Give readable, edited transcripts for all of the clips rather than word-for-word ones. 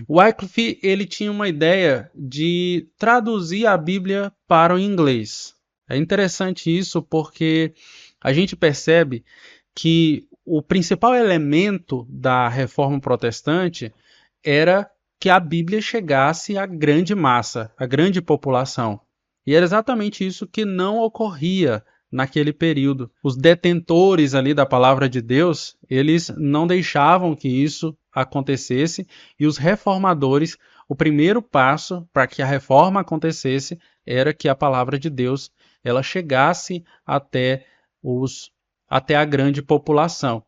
Wycliffe, ele tinha uma ideia de traduzir a Bíblia para o inglês. É interessante isso porque a gente percebe que o principal elemento da reforma protestante era que a Bíblia chegasse à grande massa, à grande população. E era exatamente isso que não ocorria naquele período. Os detentores ali da palavra de Deus, eles não deixavam que isso acontecesse, e os reformadores, o primeiro passo para que a reforma acontecesse era que a palavra de Deus ela chegasse até a grande população.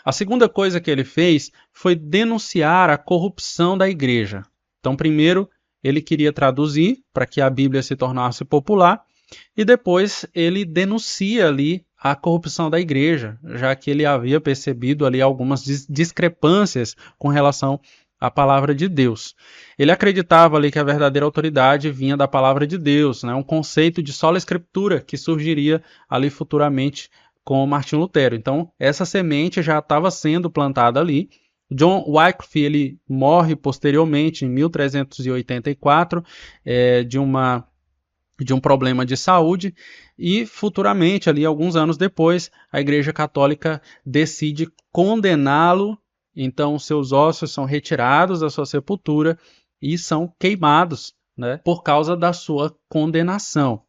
A segunda coisa que ele fez foi denunciar a corrupção da igreja. Então, primeiro, ele queria traduzir para que a Bíblia se tornasse popular, e depois ele denuncia ali a corrupção da igreja, já que ele havia percebido ali algumas discrepâncias com relação à palavra de Deus. Ele acreditava ali que a verdadeira autoridade vinha da palavra de Deus, né? Um conceito de sola escritura que surgiria ali futuramente com Martinho Lutero. Então, essa semente já estava sendo plantada ali. John Wycliffe ele morre posteriormente, em 1384, de um problema de saúde, e futuramente, ali alguns anos depois, a Igreja Católica decide condená-lo. Então, seus ossos são retirados da sua sepultura e são queimados, né, por causa da sua condenação.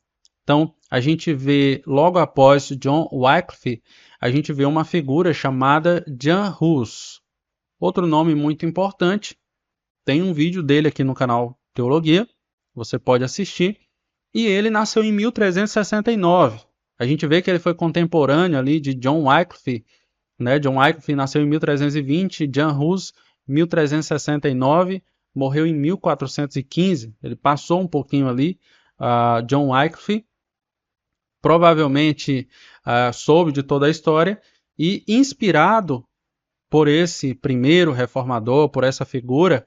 Então, a gente vê, logo após John Wycliffe, a gente vê uma figura chamada Jan Hus. Outro nome muito importante, tem um vídeo dele aqui no canal Teologia, você pode assistir, e ele nasceu em 1369. A gente vê que ele foi contemporâneo ali de John Wycliffe, né? John Wycliffe nasceu em 1320, Jan Hus 1369, morreu em 1415. Ele passou um pouquinho ali, John Wycliffe, provavelmente soube de toda a história, e inspirado por esse primeiro reformador, por essa figura,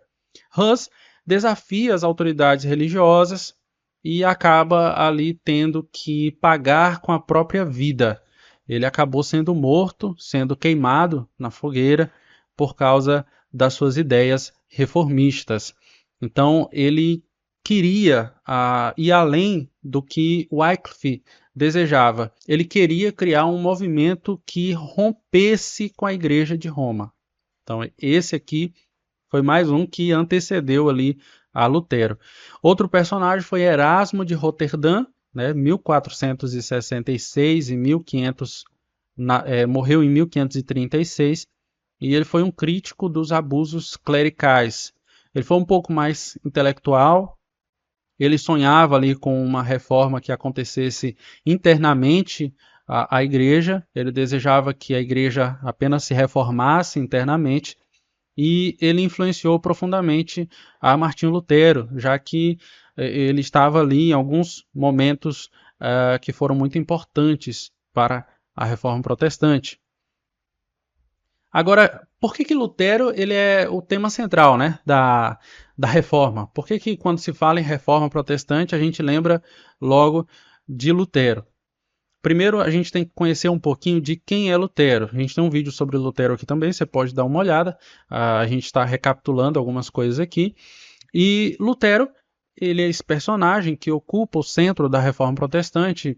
Hus desafia as autoridades religiosas e acaba ali tendo que pagar com a própria vida. Ele acabou sendo morto, sendo queimado na fogueira por causa das suas ideias reformistas. Então ele queria ir além do que Wycliffe desejava. Ele queria criar um movimento que rompesse com a Igreja de Roma. Então esse aqui foi mais um que antecedeu ali a Lutero. Outro personagem foi Erasmo de Roterdã, né, 1466 e 1500, morreu em 1536, e ele foi um crítico dos abusos clericais. Ele foi um pouco mais intelectual, ele sonhava ali com uma reforma que acontecesse internamente à igreja, ele desejava que a igreja apenas se reformasse internamente, e ele influenciou profundamente a Martinho Lutero, já que ele estava ali em alguns momentos que foram muito importantes para a Reforma Protestante. Agora, por que Lutero ele é o tema central, né, da Reforma? Por que quando se fala em Reforma Protestante a gente lembra logo de Lutero? Primeiro, a gente tem que conhecer um pouquinho de quem é Lutero. A gente tem um vídeo sobre Lutero aqui também, você pode dar uma olhada. A gente está recapitulando algumas coisas aqui. E Lutero, ele é esse personagem que ocupa o centro da Reforma Protestante.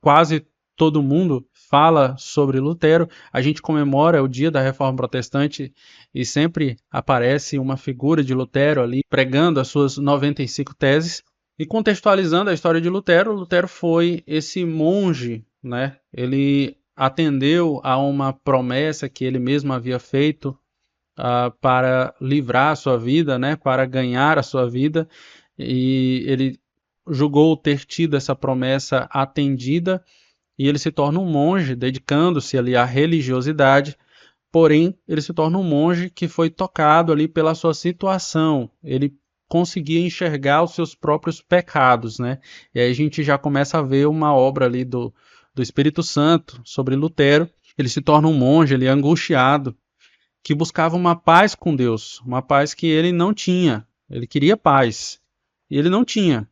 Quase todo mundo fala sobre Lutero. A gente comemora o dia da Reforma Protestante e sempre aparece uma figura de Lutero ali pregando as suas 95 teses. E contextualizando a história de Lutero, Lutero foi esse monge, né? Ele atendeu a uma promessa que ele mesmo havia feito para livrar a sua vida, né? Para ganhar a sua vida, e ele julgou ter tido essa promessa atendida, e ele se torna um monge, dedicando-se ali à religiosidade. Porém, ele se torna um monge que foi tocado ali pela sua situação. Ele conseguia enxergar os seus próprios pecados, né? E aí a gente já começa a ver uma obra ali do Espírito Santo sobre Lutero. Ele se torna um monge, ele é angustiado, que buscava uma paz com Deus, uma paz que ele não tinha. Ele queria paz, e ele não tinha,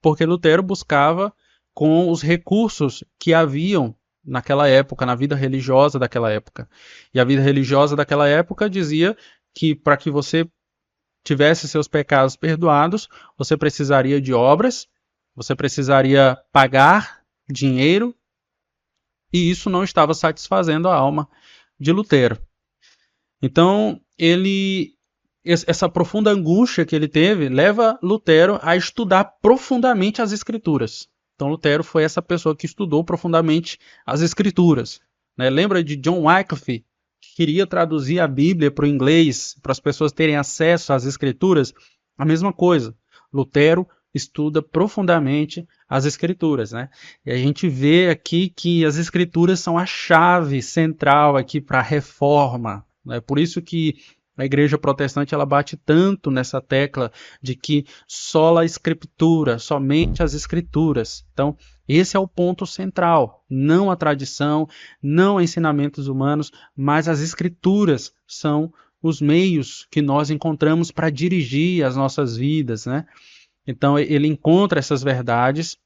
porque Lutero buscava com os recursos que haviam naquela época, na vida religiosa daquela época. E a vida religiosa daquela época dizia que para que você tivesse seus pecados perdoados, você precisaria de obras, você precisaria pagar dinheiro, e isso não estava satisfazendo a alma de Lutero. Então, essa profunda angústia que ele teve leva Lutero a estudar profundamente as Escrituras. Então, Lutero foi essa pessoa que estudou profundamente as Escrituras. Né? Lembra de John Wycliffe, que queria traduzir a Bíblia para o inglês, para as pessoas terem acesso às Escrituras? A mesma coisa. Lutero estuda profundamente as Escrituras, né? E a gente vê aqui que as Escrituras são a chave central aqui para a reforma. É por isso que a igreja protestante ela bate tanto nessa tecla de que sola a escritura, somente as escrituras. Então, esse é o ponto central, não a tradição, não ensinamentos humanos, mas as escrituras são os meios que nós encontramos para dirigir as nossas vidas, né? Então, ele encontra essas verdades,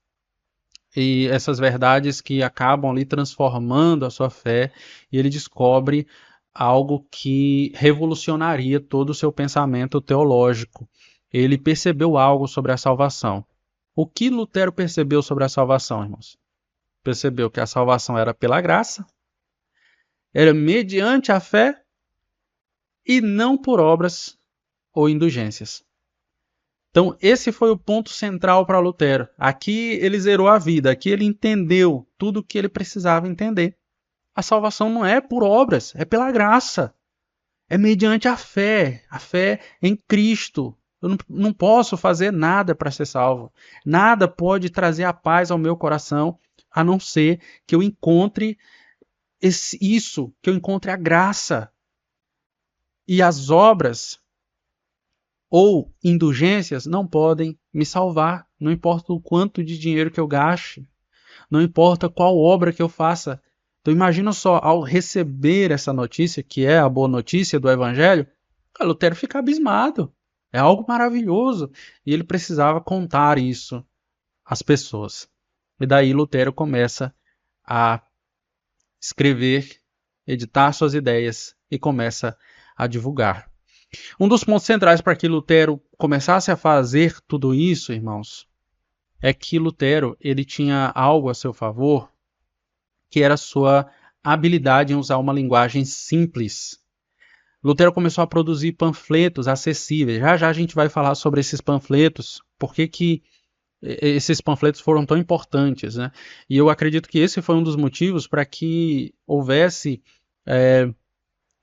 e essas verdades que acabam ali transformando a sua fé, e ele descobre algo que revolucionaria todo o seu pensamento teológico. Ele percebeu algo sobre a salvação. O que Lutero percebeu sobre a salvação, irmãos? Percebeu que a salvação era pela graça, era mediante a fé e não por obras ou indulgências. Então, esse foi o ponto central para Lutero. Aqui ele zerou a vida, aqui ele entendeu tudo o que ele precisava entender. A salvação não é por obras, é pela graça. É mediante a fé em Cristo. Eu não posso fazer nada para ser salvo. Nada pode trazer a paz ao meu coração, a não ser que eu encontre que eu encontre a graça. E as obras ou indulgências não podem me salvar. Não importa o quanto de dinheiro que eu gaste, não importa qual obra que eu faça. Então imagina só, ao receber essa notícia, que é a boa notícia do Evangelho, Lutero fica abismado. É algo maravilhoso. E ele precisava contar isso às pessoas. E daí Lutero começa a escrever, editar suas ideias e começa a divulgar. Um dos pontos centrais para que Lutero começasse a fazer tudo isso, irmãos, é que Lutero ele tinha algo a seu favor, que era a sua habilidade em usar uma linguagem simples. Lutero começou a produzir panfletos acessíveis. Já já a gente vai falar sobre esses panfletos, por que esses panfletos foram tão importantes, né? E eu acredito que esse foi um dos motivos para que houvesse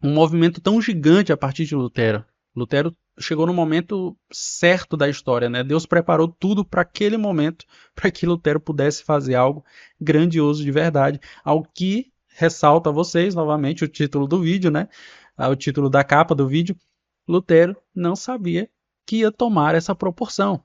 um movimento tão gigante a partir de Lutero. Lutero chegou no momento certo da história, né? Deus preparou tudo para aquele momento, para que Lutero pudesse fazer algo grandioso de verdade, ao que ressalta a vocês novamente o título do vídeo, né? O título da capa do vídeo. Lutero não sabia que ia tomar essa proporção.